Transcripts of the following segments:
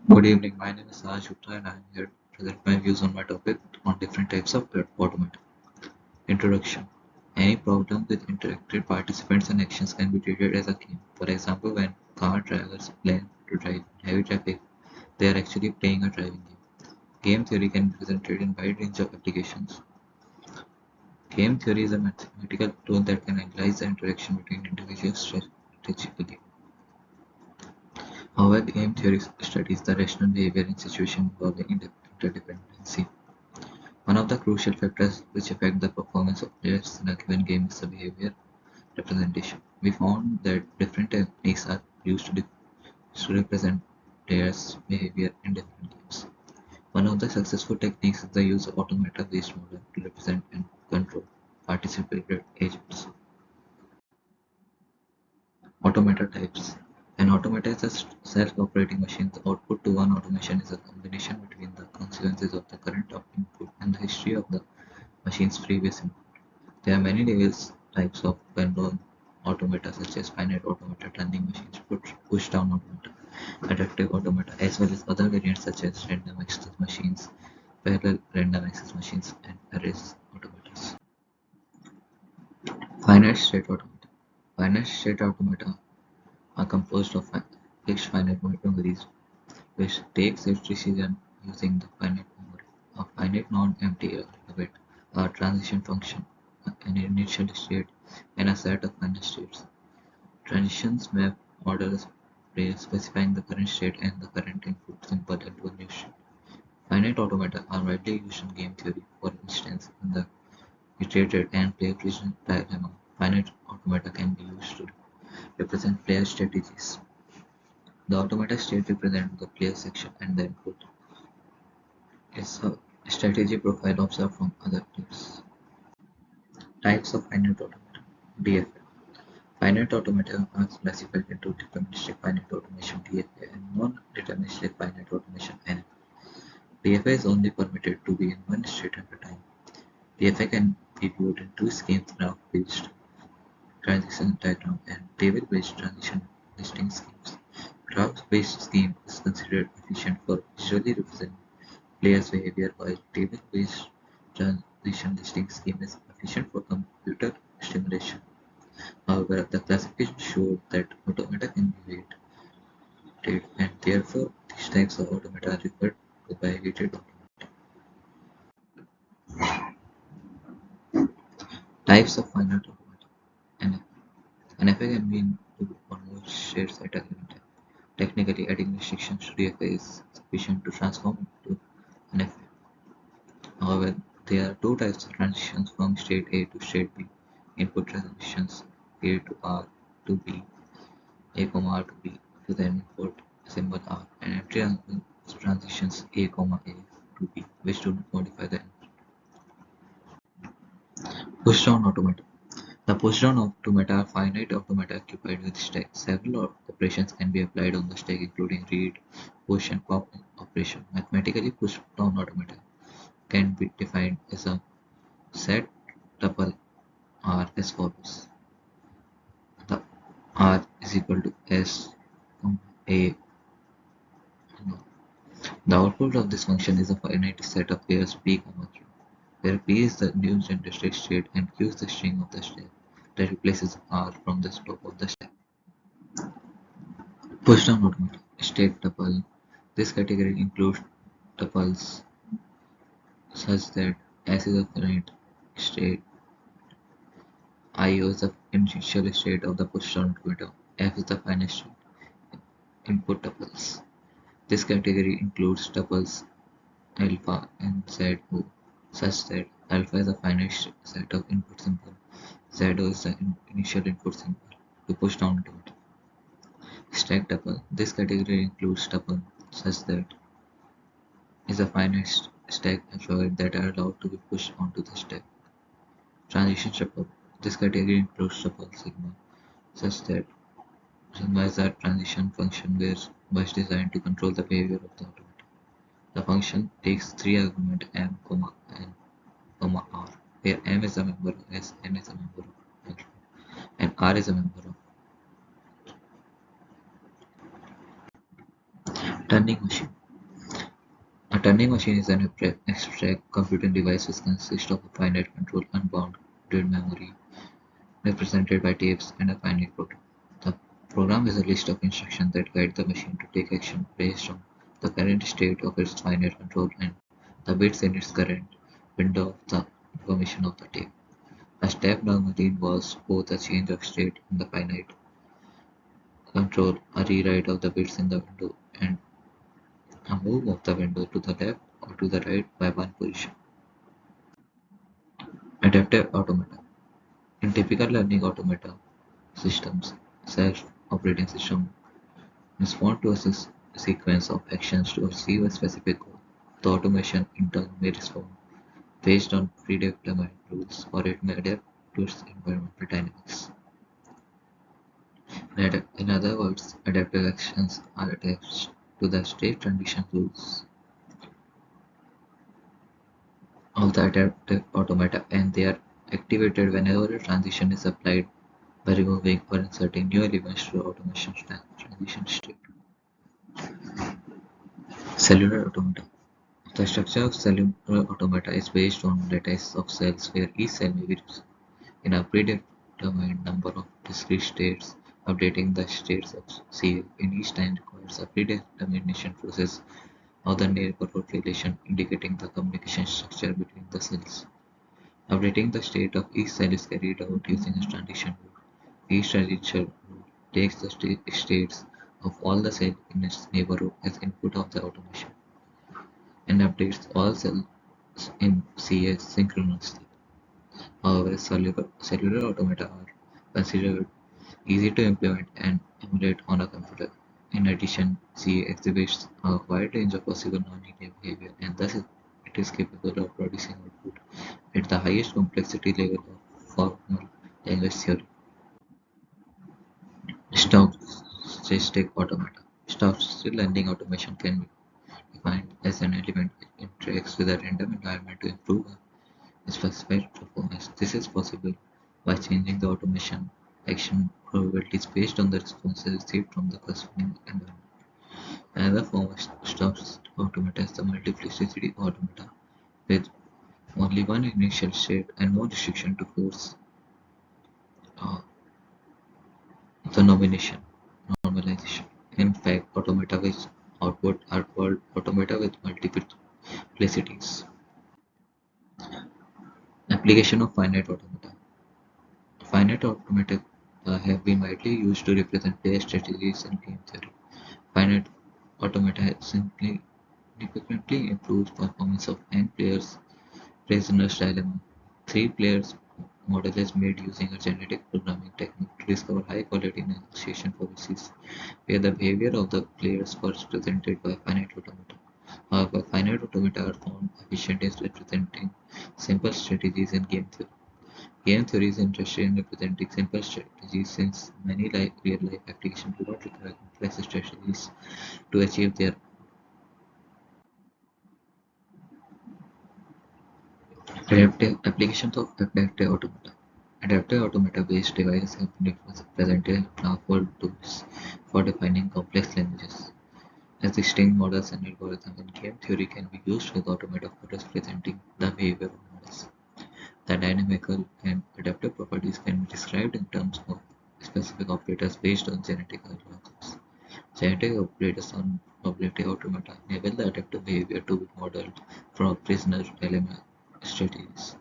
Good evening. My name is Raj Gupta and I am here to present my views on my topic on different types of automata. Introduction. Any problem with interactive participants and actions can be treated as a game. For example, when car drivers plan to drive in heavy traffic, they are actually playing a driving game. Game theory can be presented in wide range of applications. Game theory is a mathematical tool that can analyze the interaction between individuals strategically. However, game theory studies the rational behavior in situations involving interdependency. One of the crucial factors which affect the performance of players in a given game is the behavior representation. We found that different techniques are used to represent players' behavior in different games. One of the successful techniques is the use of automata-based model to represent and control participated agents. Automata types. An automata is a self-operating machine. The output to one automation is a combination between the consequences of the current input and the history of the machine's previous input. There are many types of well-known automata such as finite automata, turning machines, push-down automata, adaptive automata, as well as other variants such as random access machines, parallel random access machines, and arrays automata. Finite state automata. Finite state automata are composed of fixed finite memories which takes its decision using the finite memory. A finite non-empty element, a transition function, an initial state, and a set of finite states. Transitions map orders specifying the current state and the current input symbol into a new state. Finite automata are widely used in game theory. For instance, in the iterated and player precision dilemma, finite automata can be used to represent player strategies. The automata state represents the player section and the input is a strategy profile observed from other players. Types of finite automata. DFA. Finite automata are classified into deterministic finite automation (DFA) and non-deterministic finite automation (NF). DFA is only permitted to be in one state at a time. DFA can be viewed in two schemes: graph-based transition diagram and table-based transition listing schemes. Graph-based scheme is considered efficient for visually representing players' behavior, while table-based transition listing scheme is efficient for computer stimulation. However, the classification showed that automata can be weighted, and therefore these types of automata are referred to by weighted automata. Types of finite automata. NF. NFA can be in two or more states at a given time. Technically, adding restrictions to DFA is sufficient to transform it to NFA. However, there are two types of transitions from state A to state B: input transitions A to R to B, A, R to B to the input symbol R, and entry transitions A, A to B, which do not modify the input. Push-down automata. The push-down automata are finite automata occupied with stack. Several operations can be applied on the stack, including read, push, and pop operation. Mathematically, push-down automata can be defined as a set tuple R as follows. The R is equal to S, A, no. The output of this function is a finite set of pairs P, Q, where P is the new generated state and Q is the string of the stack that replaces R from the top of the stack. Pushdown automata. State tuple. This category includes tuples such that S is a finite state, I is the initial state of the pushdown automata, F is the finite state. Input tuples. This category includes tuples alpha and Z(O) such that alpha is a finite set of input symbols, Z(O) is the initial input symbol to push down to it. Stack tuple. This category includes tuples such that is a finite stack alphabet that are allowed to be pushed onto the stack. Transition tuple. This category includes tuple sigma such that sigma is a transition function was designed to control the behavior of the automata. The function takes three arguments m, n, R, where m is a member of S, n is a member of alpha, and R is a member of turning machine. Turning machine is an abstract computing device which consists of a finite control unbounded memory represented by tapes and a finite program. The program is a list of instructions that guide the machine to take action based on the current state of its finite control and the bits in its current window of the information of the tape. A step normally involves both a change of state in the finite control, a rewrite of the bits in the window, and a move of the window to the left or to the right by one position. Adaptive automata. In typical learning automata systems, self-operating system respond to a sequence of actions to achieve a specific goal. The automation in turn may respond based on predetermined rules, or it may adapt to its environmental dynamics. In other words, adaptive actions are attached to the state transition rules of the adaptive automata, and they are activated whenever a transition is applied by removing or inserting new elements to the automation transition state. Cellular automata. The structure of cellular automata is based on lattice of cells where each cell may be in a predetermined number of discrete states. Updating the states of C in each time requires a predetermination process of the neighborhood relation indicating the communication structure between the cells. Updating the state of each cell is carried out using a transition rule. Each transition rule takes the states of all the cells in its neighborhood as input of the automation and updates all cells in CS synchronously. However, cellular automata are considered easy to implement and emulate on a computer. In addition, C exhibits a wide range of possible nonlinear behavior, and thus it is capable of producing output at the highest complexity level of formal language theory. Stochastic automata. Stochastic learning automation can be defined as an element that interacts with a random environment to improve a specified performance. This is possible by changing the automation action probabilities based on the responses received from the corresponding environment. Another form of stochastic automata is the multiplicity automata, with only one initial state and no restriction to force uh, the normalization. In fact, automata with output are called automata with multiplicities. Application of finite automata. Finite automata have been widely used to represent player strategies in game theory. Finite automata has significantly improved performance of n-players prisoner's dilemma. Three players model is made using a genetic programming technique to discover high-quality negotiation policies, where the behavior of the players was represented by finite automata. However, finite automata are found efficient in representing simple strategies in game theory. Game theory is interested in representing simple strategies since many real-life applications do not require complex strategies to achieve their adaptive applications of adaptive automata. Adaptive automata-based devices have been presented as powerful tools for defining complex languages. Existing models and algorithms in game theory can be used with automata for representing the behavior of models. The dynamical and adaptive properties can be described in terms of specific operators based on genetic algorithms. Genetic operators on probability automata enable the adaptive behavior to be modeled from prisoner dilemma strategies.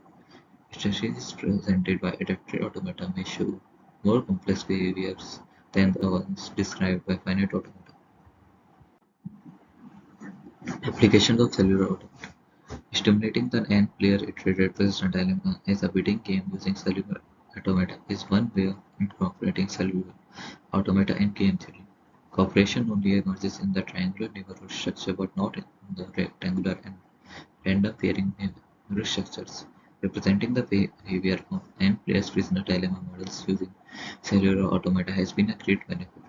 Strategies presented by adaptive automata may show more complex behaviors than the ones described by finite automata. Applications of cellular automata. Stimulating the n-player iterated prisoner dilemma as a bidding game using cellular automata is one way of incorporating cellular automata in game theory. Cooperation only emerges in the triangular neighborhood structure but not in the rectangular and random pairing neighborhood structures. Representing the behavior of n-players prisoner dilemma models using cellular automata has been a great benefit,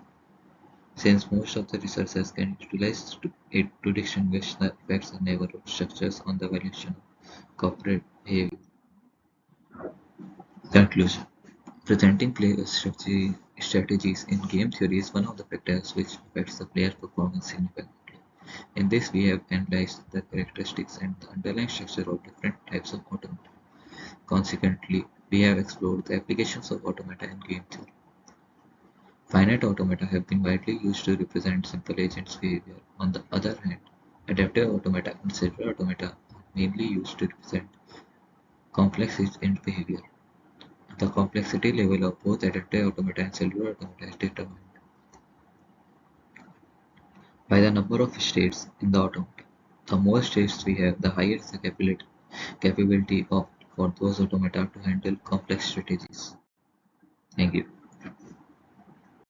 since most of the researchers can utilize it to distinguish the effects of neighborhood structures on the evolution of corporate behavior. Conclusion. Presenting player strategies in game theory is one of the factors which affects the player's performance significantly. In this, we have analyzed the characteristics and the underlying structure of different types of automata. Consequently, we have explored the applications of automata in game theory. Finite automata have been widely used to represent simple agents' behavior. On the other hand, adaptive automata and cellular automata are mainly used to represent complex agent behavior. The complexity level of both adaptive automata and cellular automata is determined by the number of states in the automata. The more states we have, the higher is the capability of for those automata to handle complex strategies. Thank you.